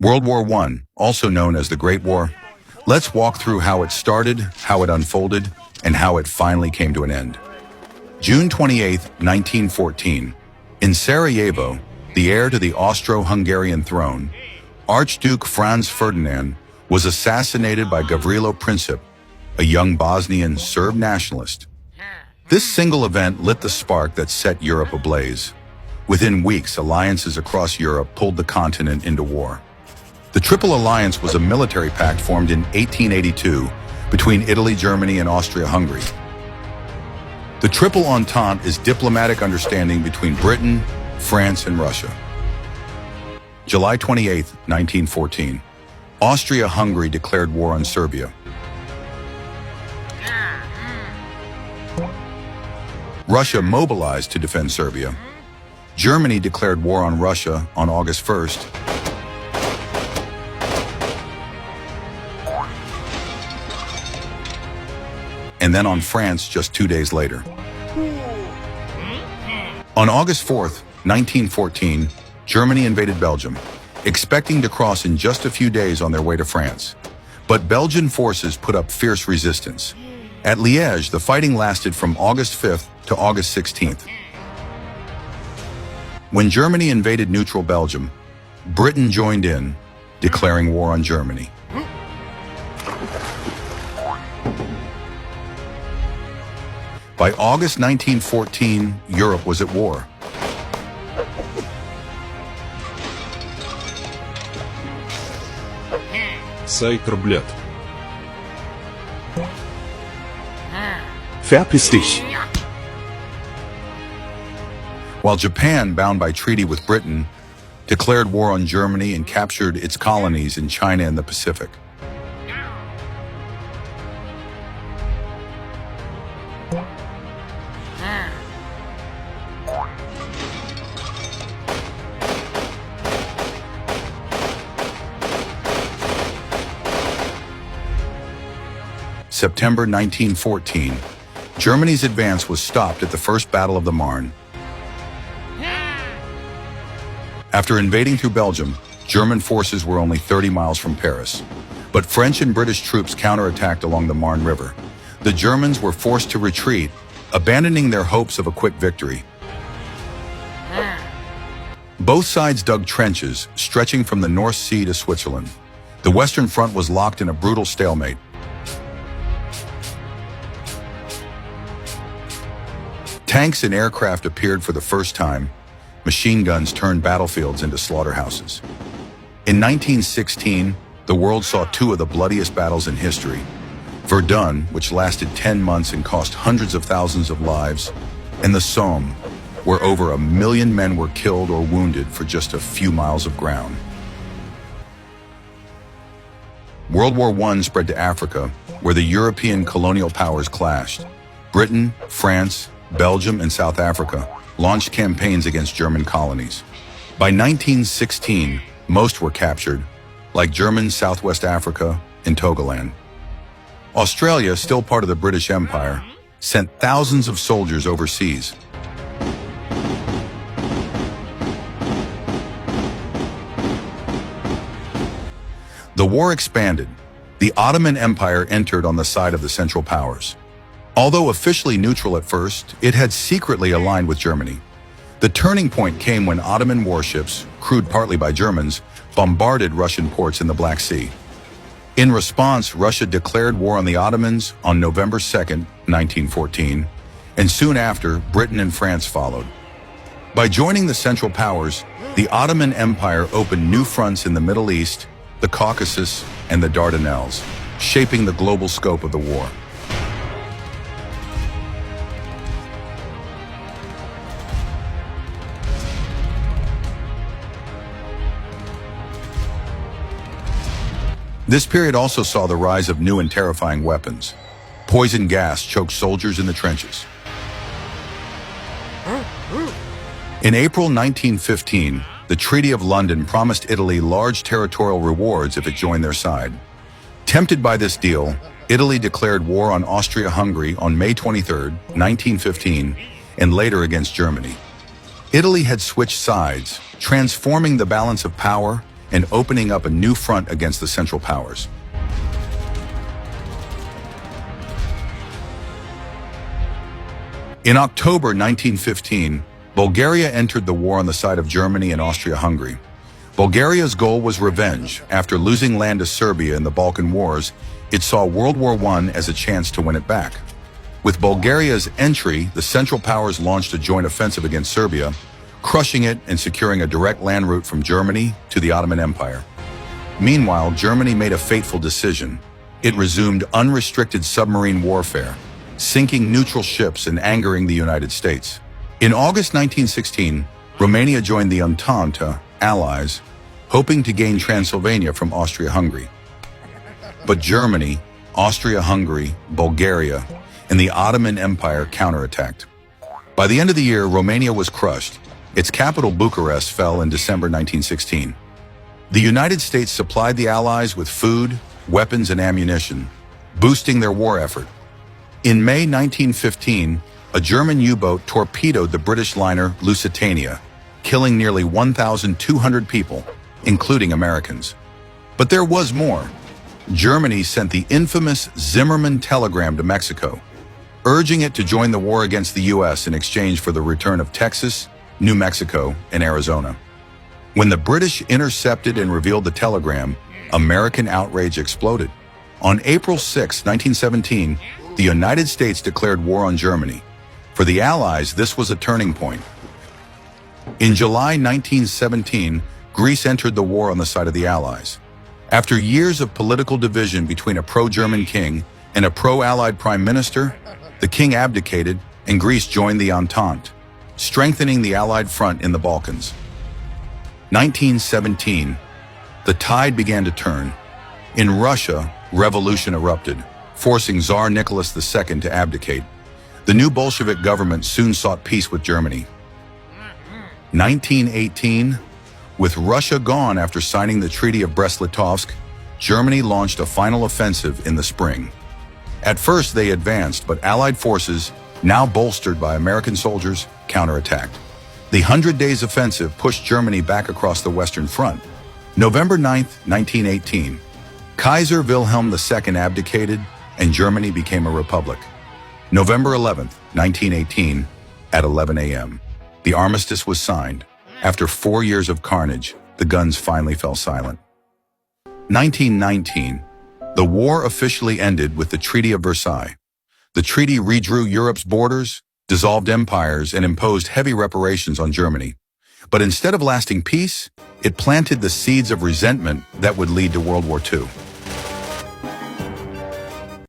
World War I, also known as the Great War. Let's walk through how it started, how it unfolded, and how it finally came to an end. June 28, 1914. In Sarajevo, the heir to the Austro-Hungarian throne, Archduke Franz Ferdinand was assassinated by Gavrilo Princip, a young Bosnian Serb nationalist. This single event lit the spark that set Europe ablaze. Within weeks, alliances across Europe pulled the continent into war. The Triple Alliance was a military pact formed in 1882 between Italy, Germany, and Austria-Hungary. The Triple Entente is diplomatic understanding between Britain, France, and Russia. July 28, 1914. Austria-Hungary declared war on Serbia. Russia mobilized to defend Serbia. Germany declared war on Russia on August 1st. And then on France just 2 days later. On August 4th, 1914, Germany invaded Belgium, expecting to cross in just a few days on their way to France. But Belgian forces put up fierce resistance. At Liège, the fighting lasted from August 5th to August 16th. When Germany invaded neutral Belgium, Britain joined in, declaring war on Germany. By August 1914, Europe was at war. Sei Verpiss dich. While Japan, bound by treaty with Britain, declared war on Germany and captured its colonies in China and the Pacific. September 1914, Germany's advance was stopped at the First Battle of the Marne. After invading through Belgium, German forces were only 30 miles from Paris. But French and British troops counterattacked along the Marne River. The Germans were forced to retreat, abandoning their hopes of a quick victory. Both sides dug trenches, stretching from the North Sea to Switzerland. The Western Front was locked in a brutal stalemate. Tanks and aircraft appeared for the first time. Machine guns turned battlefields into slaughterhouses. In 1916, the world saw two of the bloodiest battles in history. Verdun, which lasted 10 months and cost hundreds of thousands of lives, and the Somme, where over 1 million men were killed or wounded for just a few miles of ground. World War I spread to Africa, where the European colonial powers clashed. Britain, France, Belgium, and South Africa launched campaigns against German colonies. By 1916, most were captured, like German Southwest Africa and Togoland. Australia, still part of the British Empire, sent thousands of soldiers overseas. The war expanded. The Ottoman Empire entered on the side of the Central Powers. Although officially neutral at first, it had secretly aligned with Germany. The turning point came when Ottoman warships, crewed partly by Germans, bombarded Russian ports in the Black Sea. In response, Russia declared war on the Ottomans on November 2, 1914, and soon after, Britain and France followed. By joining the Central Powers, the Ottoman Empire opened new fronts in the Middle East, the Caucasus, and the Dardanelles, shaping the global scope of the war. This period also saw the rise of new and terrifying weapons. Poison gas choked soldiers in the trenches. In April 1915, the Treaty of London promised Italy large territorial rewards if it joined their side. Tempted by this deal, Italy declared war on Austria-Hungary on May 23, 1915, and later against Germany. Italy had switched sides, transforming the balance of power and opening up a new front against the Central Powers. In October 1915, Bulgaria entered the war on the side of Germany and Austria-Hungary. Bulgaria's goal was revenge. After losing land to Serbia in the Balkan Wars, it saw World War I as a chance to win it back. With Bulgaria's entry, the Central Powers launched a joint offensive against Serbia, crushing it and securing a direct land route from Germany to the Ottoman Empire. Meanwhile, Germany made a fateful decision. It resumed unrestricted submarine warfare, sinking neutral ships and angering the United States. In August 1916, Romania joined the Entente allies, hoping to gain Transylvania from Austria-Hungary. But Germany, Austria-Hungary, Bulgaria, and the Ottoman Empire counterattacked. By the end of the year, Romania was crushed. Its capital, Bucharest, fell in December 1916. The United States supplied the Allies with food, weapons, and ammunition, boosting their war effort. In May 1915, a German U-boat torpedoed the British liner Lusitania, killing nearly 1,200 people, including Americans. But there was more. Germany sent the infamous Zimmermann telegram to Mexico, urging it to join the war against the U.S. in exchange for the return of Texas, New Mexico, and Arizona. When the British intercepted and revealed the telegram, American outrage exploded. On April 6, 1917, the United States declared war on Germany. For the Allies, this was a turning point. In July 1917, Greece entered the war on the side of the Allies. After years of political division between a pro-German king and a pro-Allied prime minister, the king abdicated and Greece joined the Entente, strengthening the Allied front in the Balkans. 1917, the tide began to turn. In Russia, revolution erupted, forcing Tsar Nicholas II to abdicate. The new Bolshevik government soon sought peace with Germany. 1918, with Russia gone after signing the Treaty of Brest-Litovsk, Germany launched a final offensive in the spring. At first they advanced, but Allied forces, now bolstered by American soldiers, counterattacked. The 100 Days Offensive pushed Germany back across the Western Front. November 9, 1918, Kaiser Wilhelm II abdicated and Germany became a republic. November 11, 1918, at 11 a.m., the armistice was signed. After 4 years of carnage, the guns finally fell silent. 1919, the war officially ended with the Treaty of Versailles. The treaty redrew Europe's borders, dissolved empires, and imposed heavy reparations on Germany. But instead of lasting peace, it planted the seeds of resentment that would lead to World War II.